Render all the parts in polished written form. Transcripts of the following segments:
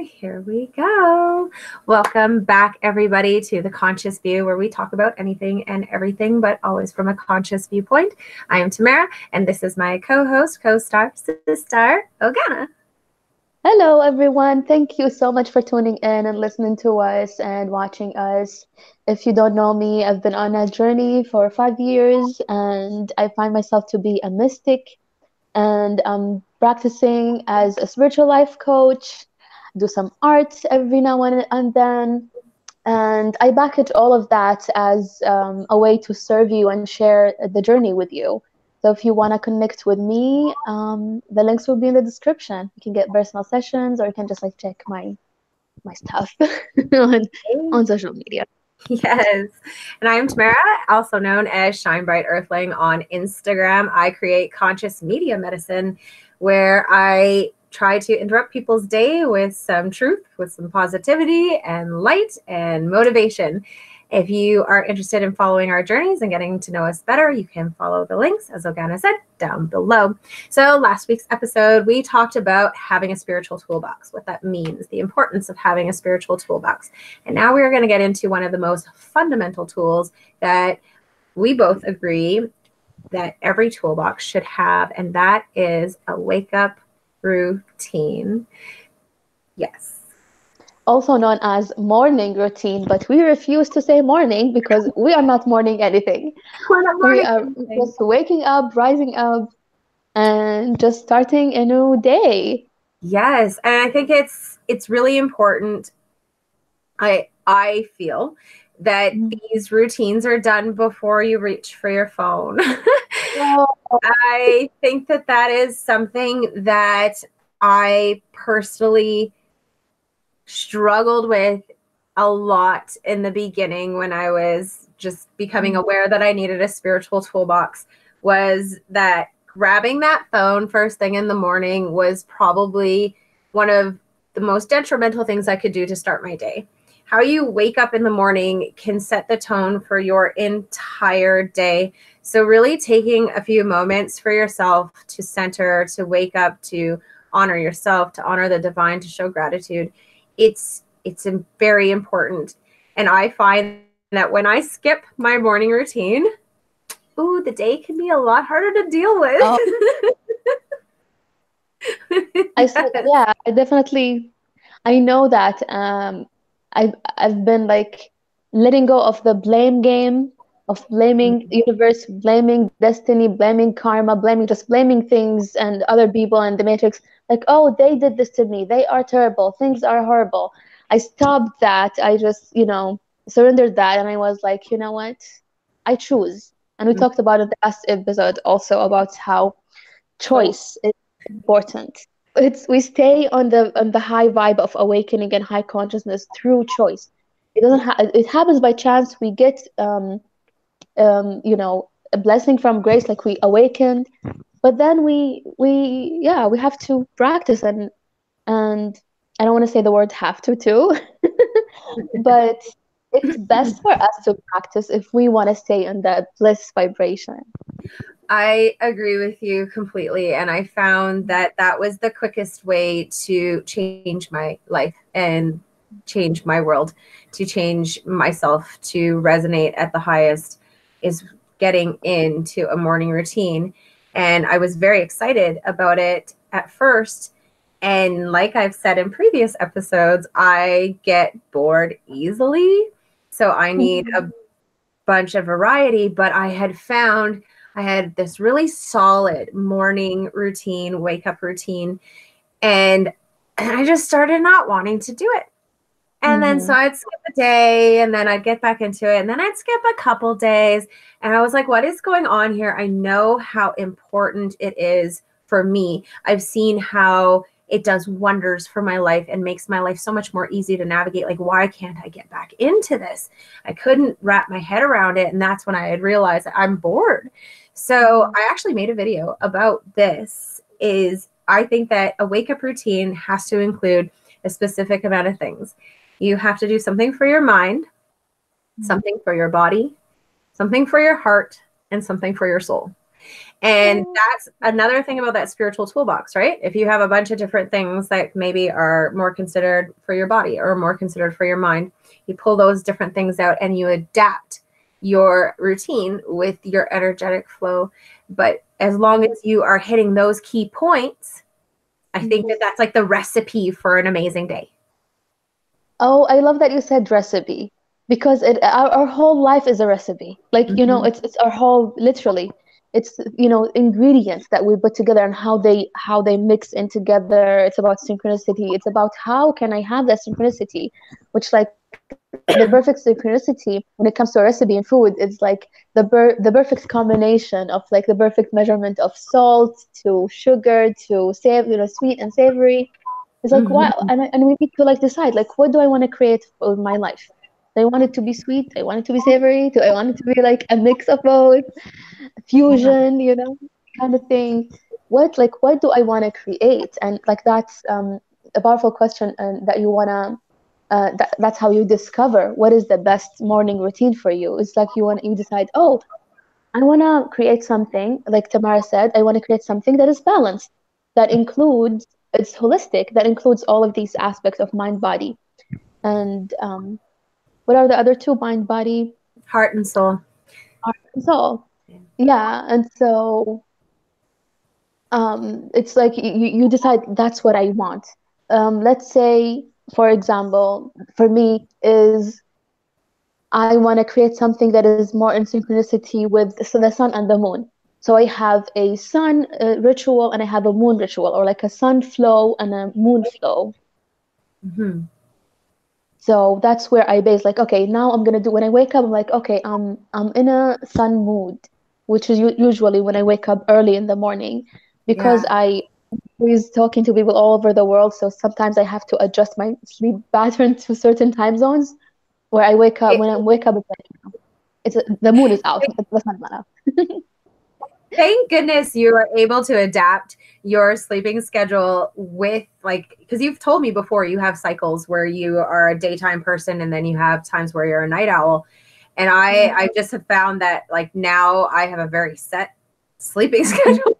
Here we go. Welcome back, everybody, to The Conscious View, where we talk about anything and everything, but always from a conscious viewpoint. I am Tamara, and this is my co-host, co-star, sister, Ogana. Hello, everyone. Thank you so much for tuning in and listening to us and watching us. If you don't know me, I've been on a journey for 5 years, and I find myself to be a mystic, and I'm practicing as a spiritual life coach, do some art every now and then, and I package all of that as a way to serve you and share the journey with you. So if you want to connect with me, the links will be in the description. You can get personal sessions, or you can just like check my stuff on social media. Yes. And I am Tamara, also known as Shine Bright Earthling on Instagram. I create conscious media medicine, where I try to interrupt people's day with some truth, with some positivity and light and motivation. If you are interested in following our journeys and getting to know us better, you can follow the links, as Ogana said, down below. So last week's episode, we talked about having a spiritual toolbox, what that means, the importance of having a spiritual toolbox. And now we're going to get into one of the most fundamental tools that we both agree that every toolbox should have, and that is a wake-up routine. Yes. Also known as morning routine, but we refuse to say morning because we are not morning anything. We are just waking up, rising up, and just starting a new day. Yes, and I think it's really important. I feel that these routines are done before you reach for your phone. I think that is something that I personally struggled with a lot in the beginning when I was just becoming aware that I needed a spiritual toolbox, was that grabbing that phone first thing in the morning was probably one of the most detrimental things I could do to start my day. How you wake up in the morning can set the tone for your entire day. So really taking a few moments for yourself to center, to wake up, to honor yourself, to honor the divine, to show gratitude, it's very important. And I find that when I skip my morning routine, the day can be a lot harder to deal with. Oh. I know that I've been like letting go of the blame game, of blaming the universe, blaming destiny, blaming karma, blaming things and other people and the matrix. Like, oh, they did this to me. They are terrible. Things are horrible. I stopped that. I just, surrendered that. And I was like, you know what? I choose. And we talked about it in the last episode also about how choice is important. We stay on the high vibe of awakening and high consciousness through choice. It happens by chance. We get a blessing from grace, like we awakened, but then we have to practice, and I don't want to say the word have to too, but it's best for us to practice if we want to stay in that bliss vibration. I agree with you completely. And I found that was the quickest way to change my life and change my world, to change myself, to resonate at the highest, is getting into a morning routine. And I was very excited about it at first. And like I've said in previous episodes, I get bored easily. So I need a bunch of variety. But I had found I had this really solid morning routine, wake up routine. And I just started not wanting to do it. And then so I'd skip a day, and then I'd get back into it, and then I'd skip a couple days. And I was like, what is going on here? I know how important it is for me. I've seen how it does wonders for my life and makes my life so much more easy to navigate. Like, why can't I get back into this? I couldn't wrap my head around it. And that's when I had realized that I'm bored. So I actually made a video about this. I think that a wake-up routine has to include a specific amount of things. You have to do something for your mind, something for your body, something for your heart, and something for your soul. And that's another thing about that spiritual toolbox, right? If you have a bunch of different things that maybe are more considered for your body or more considered for your mind, you pull those different things out and you adapt your routine with your energetic flow. But as long as you are hitting those key points, I think that that's like the recipe for an amazing day. Oh, I love that you said recipe because our whole life is a recipe. Like, it's our whole literally. It's, ingredients that we put together and how they mix in together. It's about synchronicity. It's about how can I have that synchronicity, which like the perfect synchronicity when it comes to a recipe in food is like the perfect combination of like the perfect measurement of salt to sugar to sweet and savory. It's like, wow, and we need to like decide like what do I want to create for my life? Do I want it to be sweet? Do I want it to be savory? Do I want it to be like a mix of both? Fusion, kind of thing. What do I want to create? And like that's a powerful question, and that you wanna that's how you discover what is the best morning routine for you. It's like you decide, oh, I want to create something, like Tamara said, I want to create something that is balanced, that includes, it's holistic, that includes all of these aspects of mind, body. And what are the other two? Mind, body, Heart and soul. heart, and soul. Yeah. And so it's like you decide that's what I want. Let's say, for example, for me is I want to create something that is more in synchronicity with the sun and the moon. So I have a sun ritual and I have a moon ritual, or like a sun flow and a moon flow. So that's where I base like, okay, now I'm gonna do when I wake up, I'm like, okay, I'm in a sun mood, which is usually when I wake up early in the morning, because I always talking to people all over the world. So sometimes I have to adjust my sleep pattern to certain time zones where I wake up. When I wake up, it's the moon is out. The sun's not out. Thank goodness you are able to adapt your sleeping schedule with like, because you've told me before you have cycles where you are a daytime person and then you have times where you're a night owl. And I just have found that like now I have a very set sleeping schedule.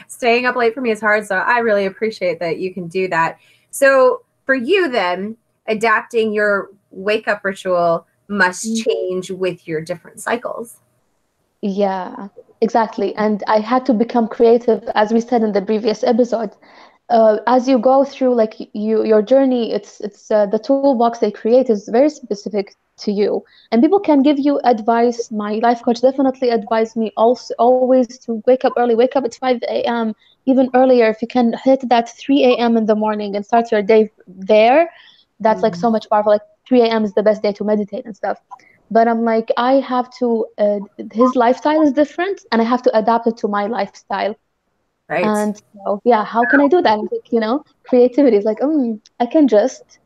Staying up late for me is hard. So I really appreciate that you can do that. So for you then, adapting your wake up ritual must change with your different cycles. Yeah, exactly. And I had to become creative, as we said in the previous episode. As you go through like your journey, it's the toolbox they create is very specific to you, and people can give you advice. My life coach definitely advised me also always to wake up early, wake up at 5 a.m., even earlier. If you can hit that 3 a.m. in the morning and start your day there, that's like so much powerful. Like 3 a.m. is the best day to meditate and stuff. But I'm like, I have to, his lifestyle is different and I have to adapt it to my lifestyle. Right. And so, yeah, how can I do that? Like, creativity is like, I can just,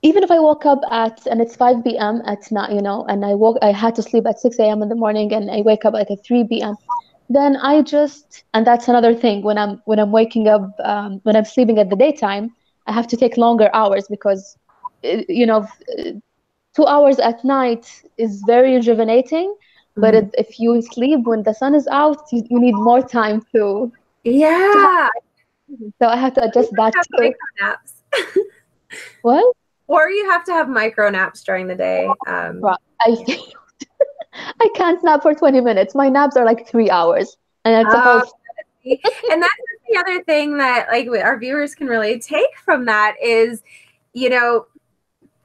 even if I woke up and it's 5 p.m. at night, and I had to sleep at 6 a.m. in the morning and I wake up like at 3 p.m. Then and that's another thing when I'm waking up, when I'm sleeping at the daytime, I have to take longer hours because, 2 hours at night is very rejuvenating, but if you sleep when the sun is out, you need more time to. Yeah. So I have to adjust that too. Micro naps. What? Or you have to have micro naps during the day. I can't nap for 20 minutes. My naps are like 3 hours, and it's a whole. And that's the other thing that like our viewers can really take from that is,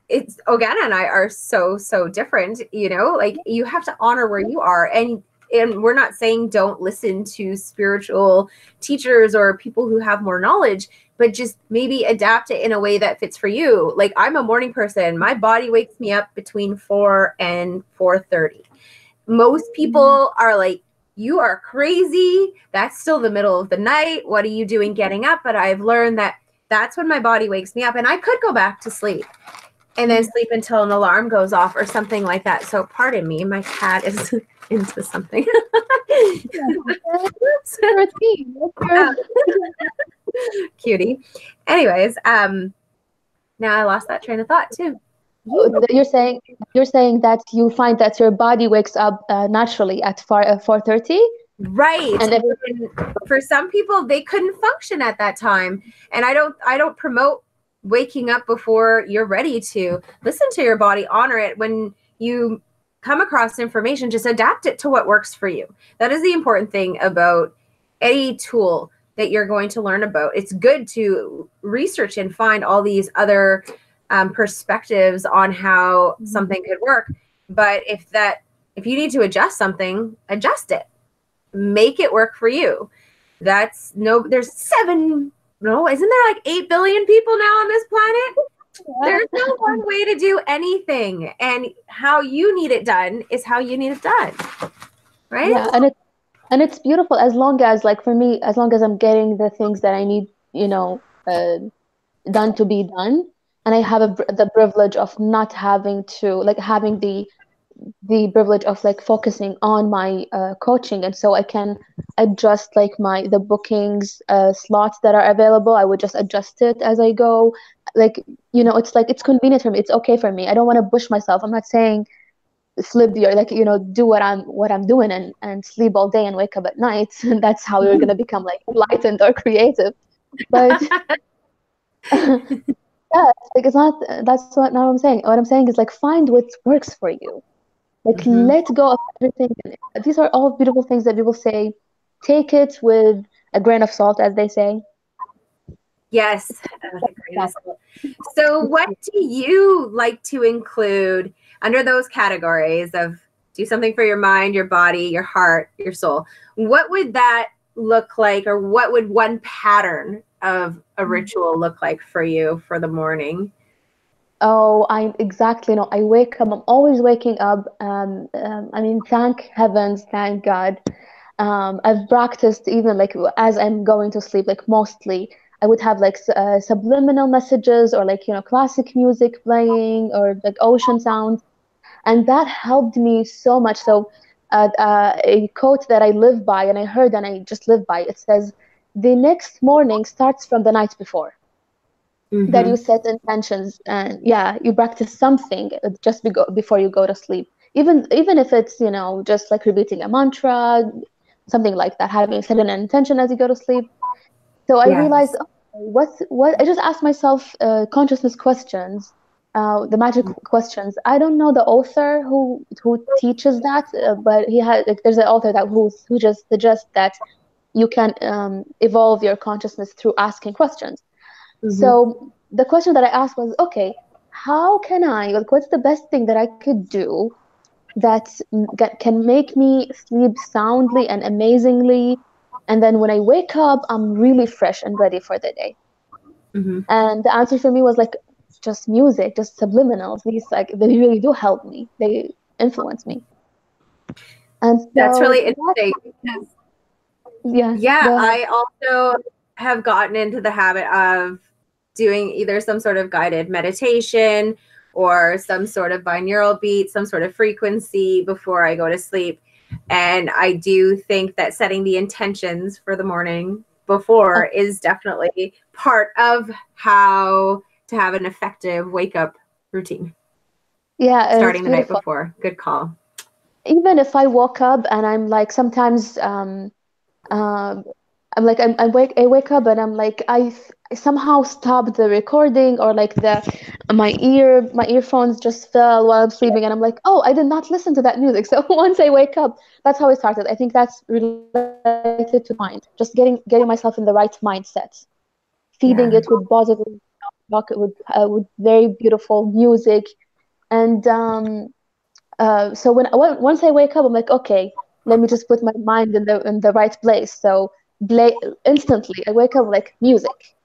it's Ogana and I are so different, like you have to honor where you are, and we're not saying don't listen to spiritual teachers or people who have more knowledge, but just maybe adapt it in a way that fits for you. Like I'm a morning person. My body wakes me up between 4 and 4:30. Most people are like, you are crazy. That's still the middle of the night. What are you doing getting up? But I've learned that that's when my body wakes me up, and I could go back to sleep and then sleep until an alarm goes off or something like that. So pardon me, my cat is into something. Cutie. Anyways, now I lost that train of thought too. You're saying that you find that your body wakes up naturally at 4:30? Right. And every, And for some people, they couldn't function at that time. And I don't promote waking up before you're ready to. Listen to your body, honor it. When you come across information, just adapt it to what works for you. That is the important thing about any tool that you're going to learn about. It's good to research and find all these other perspectives on how something could work. But if you need to adjust something, adjust it, make it work for you. There's isn't there like 8 billion people now on this planet? There's no one way to do anything. And how you need it done is how you need it done. Right? yeah, and it's beautiful as long as, like, for me, as long as I'm getting the things that I need, done to be done, and I have the privilege of not having to, like, having the privilege of, like, focusing on my coaching, and so I can adjust, like, the bookings slots that are available. I would just adjust it as I go, like, it's like, it's convenient for me, it's okay for me. I don't want to push myself. I'm not saying sleep your, like, do what I'm doing and sleep all day and wake up at night. And that's how you're gonna become, like, enlightened or creative. But yeah, like, it's not, that's what, not what I'm saying. What I'm saying is, like, find what works for you. Like, let go of everything. These are all beautiful things that people say. Take it with a grain of salt, as they say. Yes. So what do you like to include under those categories of do something for your mind, your body, your heart, your soul? What would that look like, or what would one pattern of a ritual look like for you for the morning? Oh, I exactly know. I wake up. I'm always waking up. I mean, thank heavens, thank God. I've practiced, even, like, as I'm going to sleep, like, mostly I would have, like, subliminal messages, or, like, classic music playing, or, like, ocean sounds, and that helped me so much. So, a quote that I live by, and I heard, and I just live by, it says, "The next morning starts from the night before." That you set intentions, and yeah, you practice something just before you go to sleep, even if it's, just, like, repeating a mantra, something like that, having set an intention as you go to sleep. So I realized, Yes. oh, what I just asked myself consciousness questions, the magic questions. I don't know the author who teaches that, but he had, like, there's an author who just suggests that you can evolve your consciousness through asking questions. So the question that I asked was, okay, how can like, what's the best thing that I could do that can make me sleep soundly and amazingly, and then when I wake up, I'm really fresh and ready for the day? And the answer for me was, like, just music, just subliminals. These, like, they really do help me. They influence me. And That's so really interesting. yeah, Yeah, go ahead. I also have gotten into the habit of doing either some sort of guided meditation or some sort of binaural beat, some sort of frequency before I go to sleep. And I do think that setting the intentions for the morning before is definitely part of how to have an effective wake up routine. Yeah, and it's Starting the night beautiful. before. Good call. Even if I woke up and I'm, like, sometimes um, I'm like, I wake up and I'm like, I somehow stopped the recording, or, like, my earphones just fell while I'm sleeping, and I'm like, oh, I did not listen to that music. So once I wake up, that's how it started. I think that's related to mind, just getting myself in the right mindset, feeding Yeah. it with positive talk, with very beautiful music, and so once I wake up, I'm like, okay, let me just put my mind in the right place. So instantly, I wake up, like, music,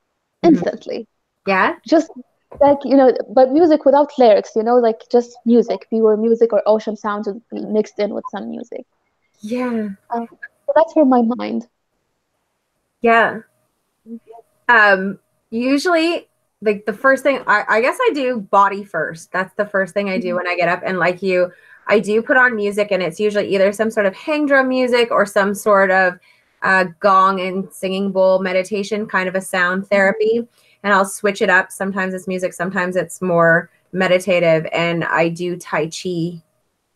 instantly, Yeah. just, like, but music without lyrics, like, just music, pure music, or ocean sounds mixed in with some music. Yeah. So that's for my mind. Yeah. Usually, like, the first thing, I guess I do body first. That's the first thing I do when I get up. And like you, I do put on music, and it's usually either some sort of hang drum music or some sort of gong and singing bowl meditation, kind of a sound therapy. And I'll switch it up. Sometimes it's music, sometimes it's more meditative. And I do Tai Chi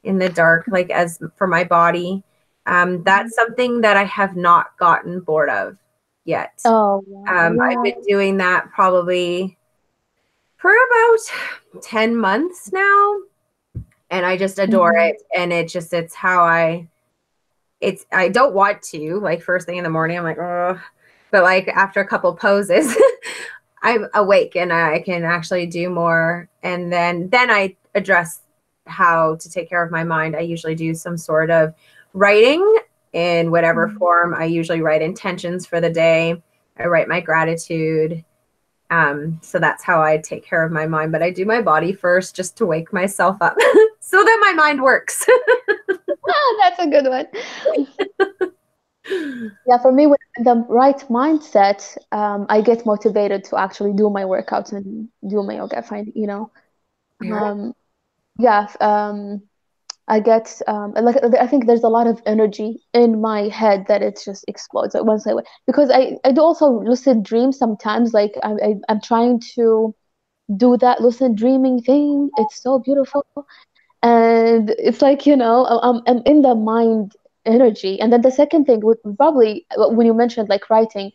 in the dark, like, as for my body. That's something that I have not gotten bored of yet. Oh, wow. I've Yeah. been doing that probably for about 10 months now, and I just adore Mhm. it. And it's how I don't want to, like, first thing in the morning, I'm like, oh, but like after a couple poses, I'm awake and I can actually do more. And then I address how to take care of my mind. I usually do some sort of writing in whatever Mhm. form. I usually write intentions for the day. I write my gratitude. So that's how I take care of my mind. But I do my body first just to wake myself up so that my mind works. Ah, that's a good one. Yeah, for me, with the right mindset, I get motivated to actually do my workouts and do my yoga. I find, Yeah. um, yeah, I get like I think there's a lot of energy in my head that it just explodes like once because I do also lucid dream sometimes. Like I'm trying to do that lucid dreaming thing. It's so beautiful, and it's like I'm in the mind energy. And then the second thing would probably when you mentioned like writing,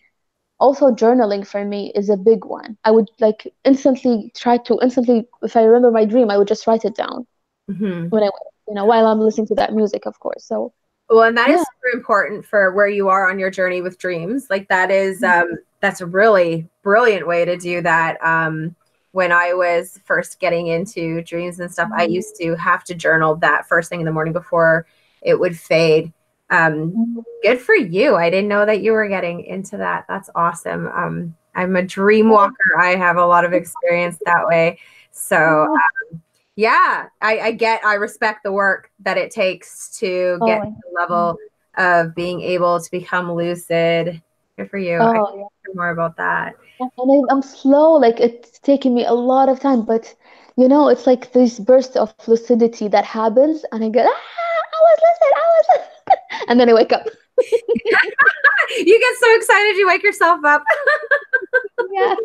also journaling for me is a big one. I would like instantly, if I remember my dream, I would just write it down Mhm. when I while I'm listening to that music, of course. So Well, and that is yeah. super important for where you are on your journey with dreams. Like that's a really brilliant way to do that. When I was first getting into dreams and stuff, I used to have to journal that first thing in the morning before it would fade. Good for you. I didn't know that you were getting into that. That's awesome. I'm a dream walker. I have a lot of experience that way. So yeah, I respect the work that it takes to get to Oh, the level of being able to become lucid. Good for you. I can oh, yeah. hear more about that. And I'm slow, like it's taking me a lot of time, but it's like this burst of lucidity that happens, and I get, I was lucid, I was lucid. And then I wake up. You get so excited you wake yourself up. Yeah.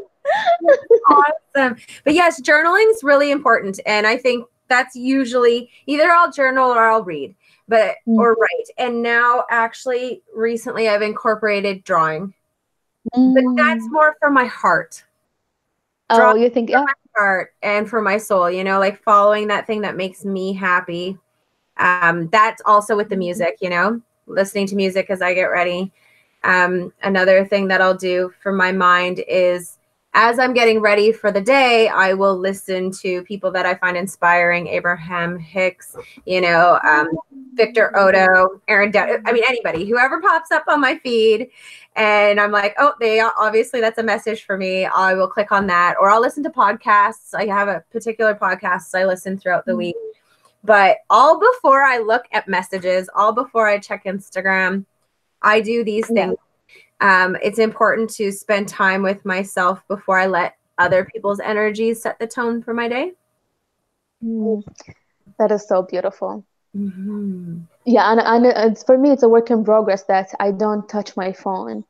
Awesome. But yes, journaling is really important. And I think that's usually either I'll journal or I'll read, or write. And now actually recently I've incorporated drawing. But that's Mm. more for my heart. Oh, Drawing you think, for yeah. my heart and for my soul, like following that thing that makes me happy. That's also with the music, listening to music as I get ready. Another thing that I'll do for my mind is as I'm getting ready for the day, I will listen to people that I find inspiring, Abraham Hicks, Victor Odo, I mean, anybody, whoever pops up on my feed. And I'm like, oh, obviously that's a message for me. I will click on that, or I'll listen to podcasts. I have a particular podcast I listen throughout the week. But all before I look at messages, all before I check Instagram, I do these Yeah. things. It's important to spend time with myself before I let other people's energies set the tone for my day. Mm. That is so beautiful. Mm-hmm. Yeah, and it's for me, it's a work in progress that I don't touch my phone.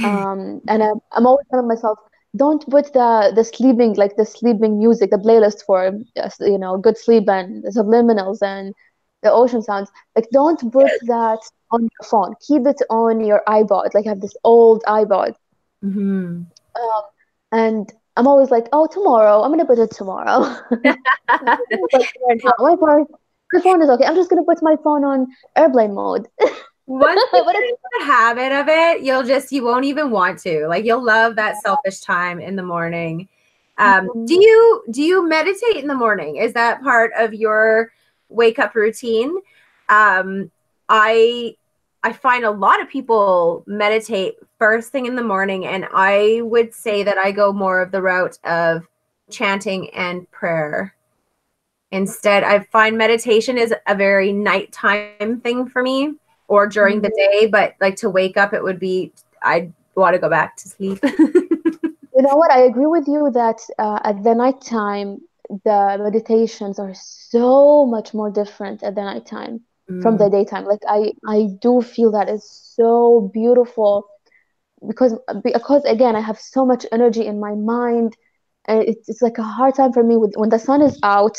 And I'm always telling myself, don't put the sleeping music, the playlist for good sleep and the subliminals and the ocean sounds. Like, don't put that on your phone. Keep it on your iPod. Like, I have this old iPod. Mm-hmm. Um, and I'm always like, oh, tomorrow. I'm gonna put it tomorrow. But right now, my phone is okay. I'm just gonna put my phone on airplane mode. Once you But get into the habit of it, you won't even want to. Like, you'll love that selfish time in the morning. Do it's you meditate in the morning? Is that part of your wake up routine? Um, I I find a lot of people meditate first thing in the morning, and I would say that I go more of the route of chanting and prayer. Instead, I find meditation is a very nighttime thing for me, or during the day, but like to wake up, I'd want to go back to sleep. You know what? I agree with you that at the nighttime, the meditations are so much more different at the nighttime from Mm, the daytime. Like I do feel that it's so beautiful because again, I have so much energy in my mind, and it's like a hard time for me when the sun is out,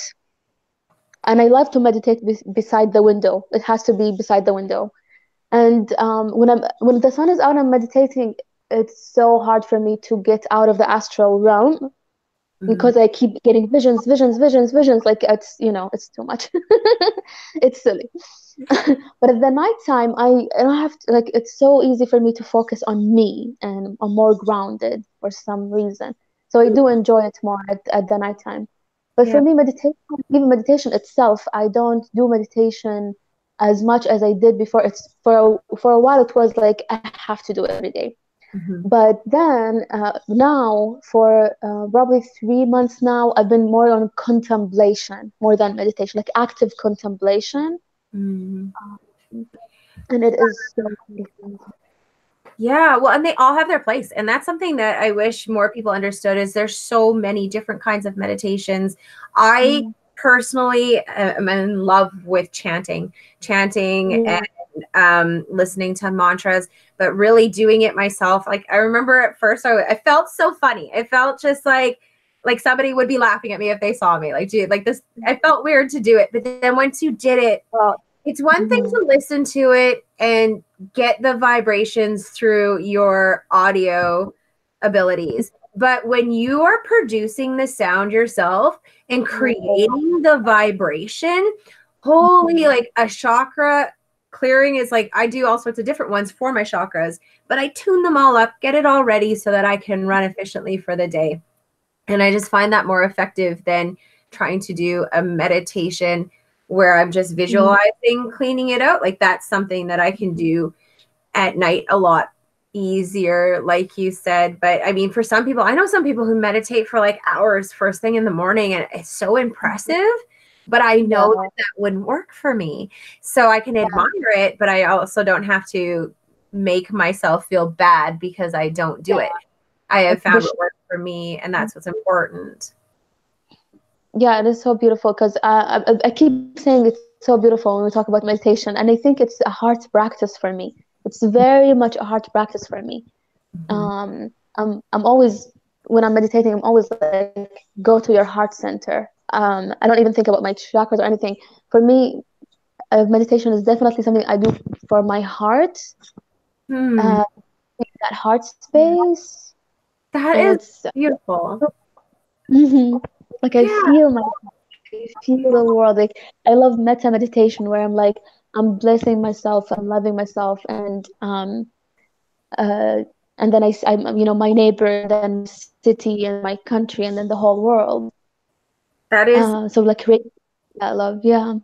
and I love to meditate beside the window. It has to be beside the window. And when the sun is out, I'm meditating. It's so hard for me to get out of the astral realm Mhm. because I keep getting visions, visions, visions, visions. Like it's, it's too much. It's silly. But at the nighttime, I don't have to, like, it's so easy for me to focus on me and I'm more grounded for some reason. So I do enjoy it more at the nighttime. But Yeah. for me, meditation, even meditation itself, I don't do meditation as much as I did before. It's for a while it was like I have to do it every day. Mhm. But then now, for probably 3 months now, I've been more on contemplation more than meditation, like active contemplation. Mhm. And it is so beautiful. Yeah, well, and they all have their place. And that's something that I wish more people understood is there's so many different kinds of meditations. I Mm, personally am in love with chanting and yeah. listening to mantras, but really doing it myself. Like I remember at first I felt so funny. It felt just like somebody would be laughing at me if they saw me. Like, dude, like this, I felt weird to do it. But then once you did it, Well, it's one thing mhm. to listen to it and get the vibrations through your audio abilities. But when you are producing the sound yourself and Oh, creating the vibration, holy, mhm. like a chakra clearing is like I do all sorts of different ones for my chakras, but I tune them all up, get it all ready so that I can run efficiently for the day. And I just find that more effective than trying to do a meditation where I'm just Mhm. visualizing cleaning it out. Like that's something that I can do at night a lot easier, like you said. But I mean, for some people, I know some people who meditate for like hours first thing in the morning, and it's so impressive. But I know Yeah, that that wouldn't work for me. So I can yeah, admire it, but I also don't have to make myself feel bad because I don't do yeah. it. I have It's the found what works for me, and that's what's important. Yeah, it is so beautiful because I keep saying it's so beautiful when we talk about meditation, and I think it's a heart practice for me. It's very much a heart practice for me. Mhm. I'm always when I'm meditating, I'm always like, go to your heart center. I don't even think about my chakras or anything. For me, meditation is definitely something I do for my heart, Hmm. uh, that heart space, That and is it's beautiful. mhm. Like I Yeah. feel my I feel the world. Like I love metta meditation where I'm like I'm blessing myself, I'm loving myself, uh and then I'm my neighbor, and then my city and my country, and then the whole world. That is So like create that love. Yeah.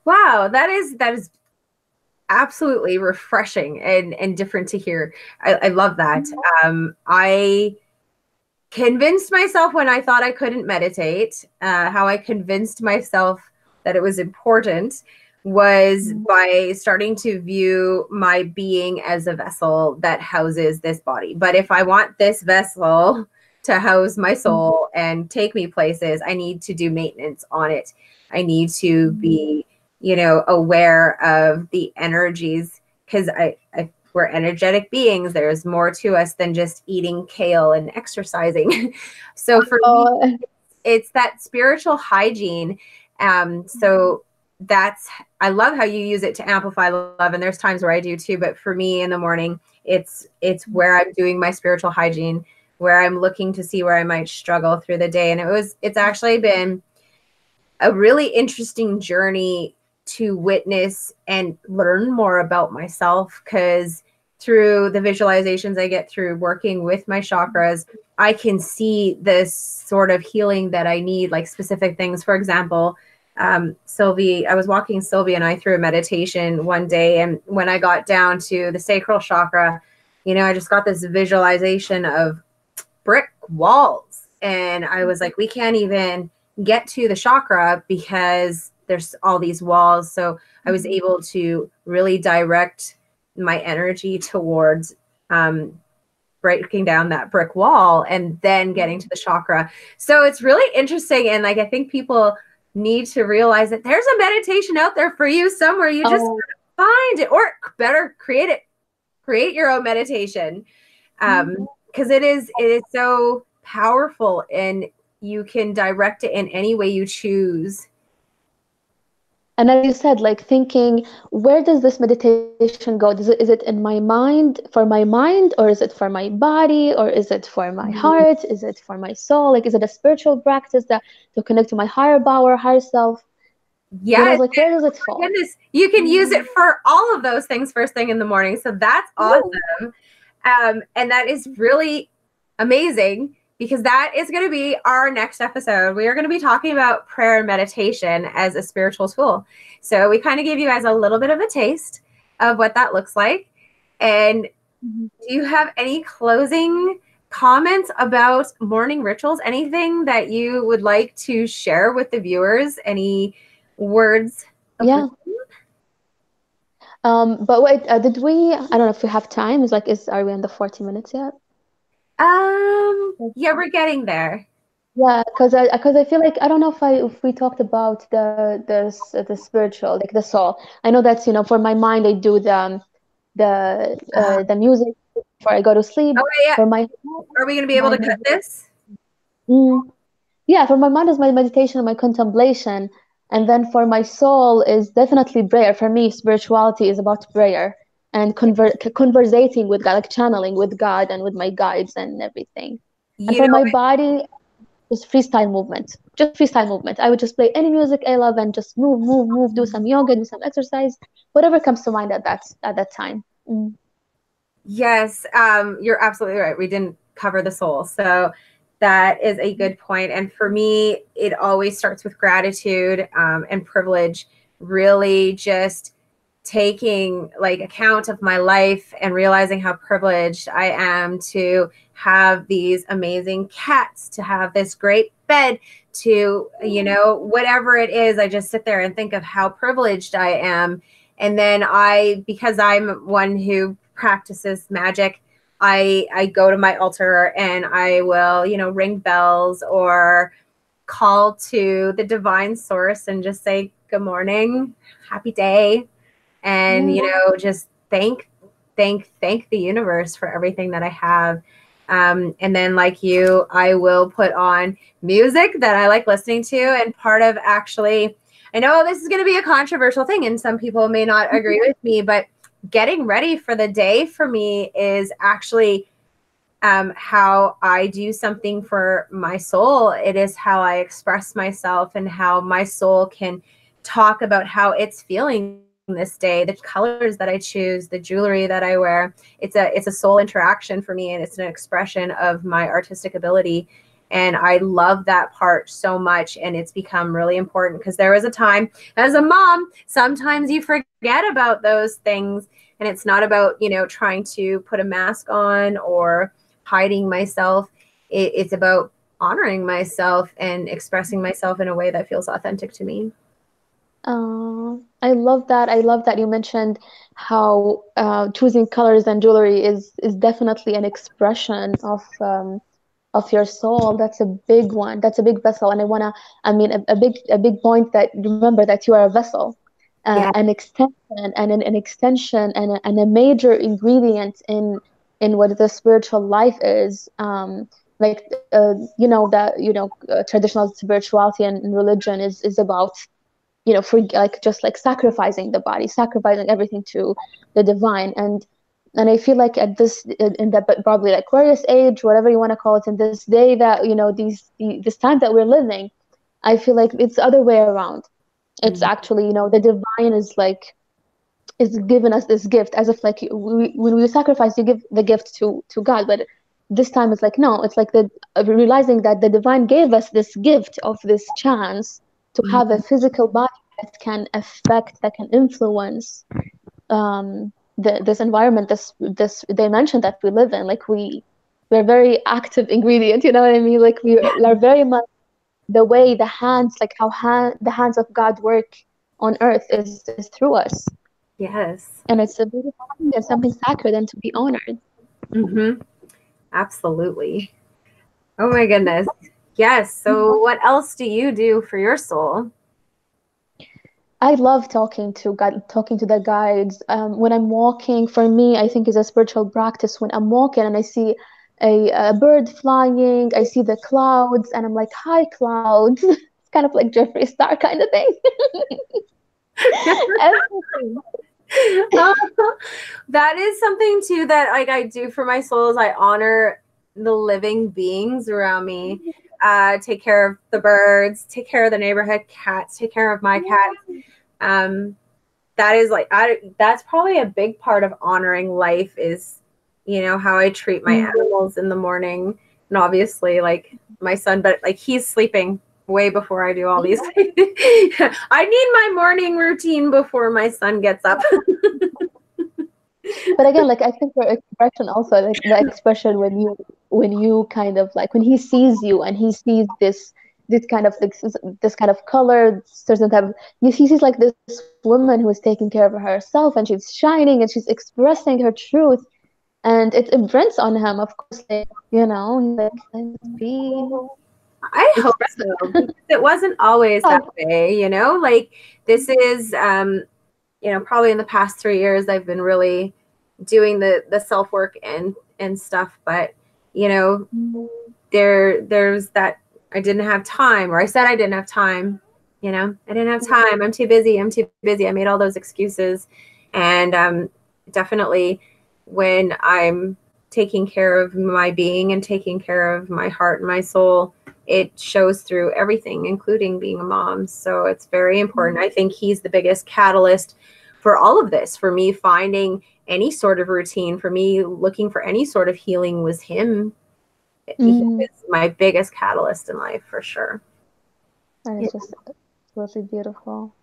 wow. That is absolutely refreshing and different to hear. I love that. I convinced myself when I thought I couldn't meditate, how I convinced myself that it was important was Mhm. by starting to view my being as a vessel that houses this body. But if I want this vessel to house my soul and take me places, I need to do maintenance on it. I need to be, aware of the energies because I we're energetic beings. There's more to us than just eating kale and exercising. So for me, Oh, it's that spiritual hygiene. So that's I love how you use it to amplify love, and there's times where I do too. But for me, in the morning, it's where I'm doing my spiritual hygiene, where I'm looking to see where I might struggle through the day, and it's actually been a really interesting journey to witness and learn more about myself because through the visualizations I get through working with my chakras, I can see this sort of healing that I need, like specific things. For example, Sylvie, I was walking Sylvie and I through a meditation one day. And when I got down to the sacral chakra, I just got this visualization of brick walls. And I was like, we can't even get to the chakra because there's all these walls. So I was able to really direct my energy towards breaking down that brick wall and then getting to the chakra. So it's really interesting. And like, I think people need to realize that there's a meditation out there for you somewhere. You just oh. find it, or better, create it, create your own meditation. Because it is so powerful and you can direct it in any way you choose. And as you said, like thinking, where does this meditation go? Is it in my mind, for my mind, or is it for my body, or is it for my Mhm. heart? Is it for my soul? Like, is it a spiritual practice that to connect to my higher power, higher self? Yes, Like where does it fall? goodness, you can use it Mm. for all of those things first thing in the morning. So that's Yeah. awesome. And that is really amazing because that is going to be our next episode. We are going to be talking about prayer and meditation as a spiritual tool. So we kind of gave you guys a little bit of a taste of what that looks like. And Mhm. do you have any closing comments about morning rituals? Anything that you would like to share with the viewers? Any words of Yeah. But wait, did we? I don't know if we have time. Is like, are we on the 40 minutes yet? yeah, we're getting there. Yeah, because I feel like I don't know if we talked about the spiritual, like the soul. I know that's, for my mind I do the music before I go to sleep. Okay, yeah. For my Are we going to be able my to cut this? yeah, for my mind is my meditation and my contemplation, and then for my soul is definitely prayer. For me, spirituality is about prayer and conversating with God, like channeling with God and with my guides and everything. And You for know, my body, just freestyle movement. Just freestyle movement. I would just play any music I love and just move, move, move, do some yoga, do some exercise, whatever comes to mind at that time. Mm. yes, you're absolutely right. We didn't cover the soul. So that is a good point. And for me, it always starts with gratitude and privilege, really just taking like account of my life and realizing how privileged I am to have these amazing cats, to have this great bed, to, whatever it is, I just sit there and think of how privileged I am. And then because I'm one who practices magic, I go to my altar and I will, ring bells or call to the divine source and just say, good morning, happy day, and Yeah. just thank the universe for everything that I have. And then, like you, I will put on music that I like listening to. And part of actually, I know this is going to be a controversial thing and some people may not agree with me, but getting ready for the day for me is actually how I do something for my soul. It is how I express myself and how my soul can talk about how it's feeling this day, the colors that I choose, the jewelry that I wear. It's a soul interaction for me, and it's an expression of my artistic ability. And I love that part so much. And it's become really important because there was a time as a mom, sometimes you forget about those things. And it's not about, trying to put a mask on or hiding myself. It's about honoring myself and expressing myself in a way that feels authentic to me. I love that. I love that you mentioned how choosing colors and jewelry is definitely an expression of your soul. That's a big one. That's a big vessel. And I mean, a big point that remember that you are a vessel, Yeah. an extension an extension and a major ingredient in what the spiritual life is. Like that traditional spirituality and religion is about for like just like sacrificing the body, sacrificing everything to the divine. And I feel like at this in that but probably like Aquarius age, whatever you want to call it, in this day that this time that we're living, I feel like it's the other way around. It's Mhm. actually the divine is giving us this gift, as if like when we sacrifice, you give the gift to God. But this time it's like no, it's like the realizing that the divine gave us this gift of this chance to have a physical body that can affect, that can influence this environment, this dimension that we live in. Like we're very active ingredient, you know what I mean? Like we are very much the way the hands, like how the hands of God work on earth is through us. Yes. And it's a beautiful thing and something sacred and to be honored. Mm-hmm. Absolutely. Oh my goodness. Yes. So what else do you do for your soul? I love talking to God, talking to the guides. When I'm walking, for me, I think is a spiritual practice. When I'm walking and I see a bird flying, I see the clouds, and I'm like, "Hi, clouds." It's kind of like Jeffree Star kind of thing. Everything. Oh, that is something too that like I do for my soul is I honor the living beings around me. Take care of the birds, take care of the neighborhood cats, take care of my cats. That is like that's probably a big part of honoring life is, you know, how I treat my animals in the morning. And obviously like my son, but like he's sleeping way before I do all these things. I need my morning routine before my son gets up. But again, like I think your expression also, like the expression when you kind of like when he sees you and he sees this kind of like this kind of color, certain type of he sees like this woman who is taking care of herself and she's shining and she's expressing her truth and it imprints on him, of course, like, you know, he's like, let's be I hope expressive. so, because it wasn't always that way, you know, like this is, you know, probably in the past 3 years, I've been really doing the self-work and stuff, but you know, there's that I didn't have time, or I said I didn't have time, you know, I didn't have time. I'm too busy. I made all those excuses. And definitely when I'm taking care of my being and taking care of my heart and my soul, it shows through everything, including being a mom. So it's very important. I think he's the biggest catalyst for all of this, for me finding any sort of routine, for me looking for any sort of healing was him. He was my biggest catalyst in life, for sure. And it's just really beautiful.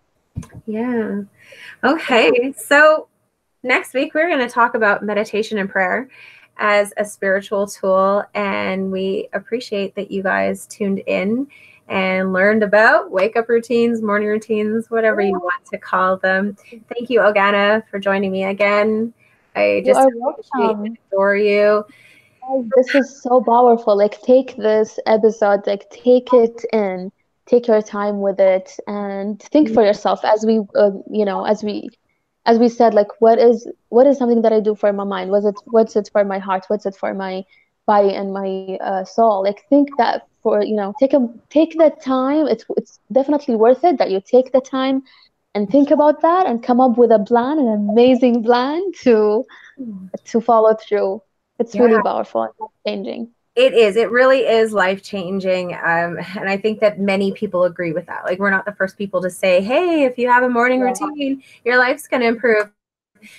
Yeah. Okay. So next week, we're going to talk about meditation and prayer as a spiritual tool. And we appreciate that you guys tuned in and learned about wake up routines, morning routines, whatever you want to call them. Thank you, Ogana, for joining me again. I just appreciate and adore you. This is so powerful. Like, take this episode, like, take it in, take your time with it, and think for yourself. As we, you know, as we said, like, what is something that I do for my mind? What's it for my heart? What's it for my body and my soul? Like, think that for, you know, take that time. It's definitely worth it that you take the time and think about that and come up with a plan, an amazing plan to follow through. It's really powerful and life-changing. It is. It really is life-changing. And I think that many people agree with that. Like, we're not the first people to say, hey, if you have a morning routine, your life's going to improve.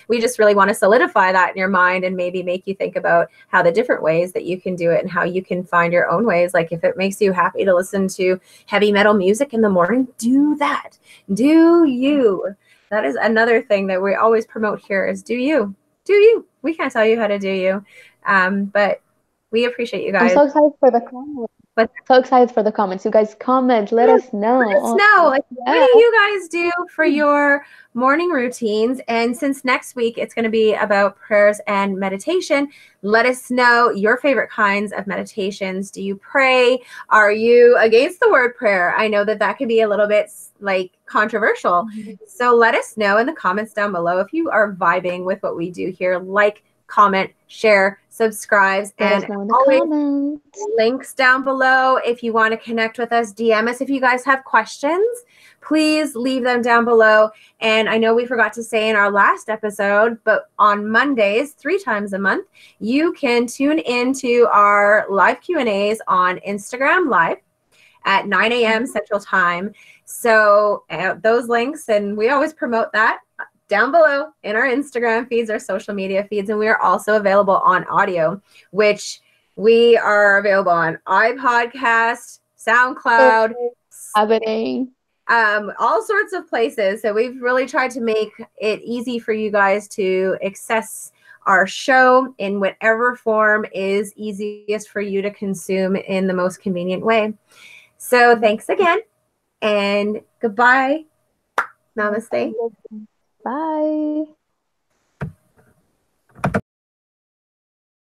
We just really want to solidify that in your mind and maybe make you think about how the different ways that you can do it and how you can find your own ways. Like, if it makes you happy to listen to heavy metal music in the morning, do that. Do you. That is another thing that we always promote here is do you. Do you. We can't tell you how to do you. But we appreciate you guys. I'm so excited for the comments. So excited for the comments. You guys comment. Let us know. Let us know. Like, what do you guys do for your morning routines? And since next week it's going to be about prayers and meditation, let us know your favorite kinds of meditations. Do you pray? Are you against the word prayer? I know that can be a little bit like controversial. So let us know in the comments down below if you are vibing with what we do here. Like, comment, share, subscribes, and always links down below. If you want to connect with us, DM us. If you guys have questions, please leave them down below. And I know we forgot to say in our last episode, but on Mondays, 3 times a month, you can tune into our live Q&As on Instagram Live at 9 a.m. Central Time. So those links, and we always promote that down below in our Instagram feeds, our social media feeds, and we are also available on audio, which we are available on iPodcast, SoundCloud, all sorts of places. So we've really tried to make it easy for you guys to access our show in whatever form is easiest for you to consume in the most convenient way. So thanks again, and goodbye. Namaste. Bye.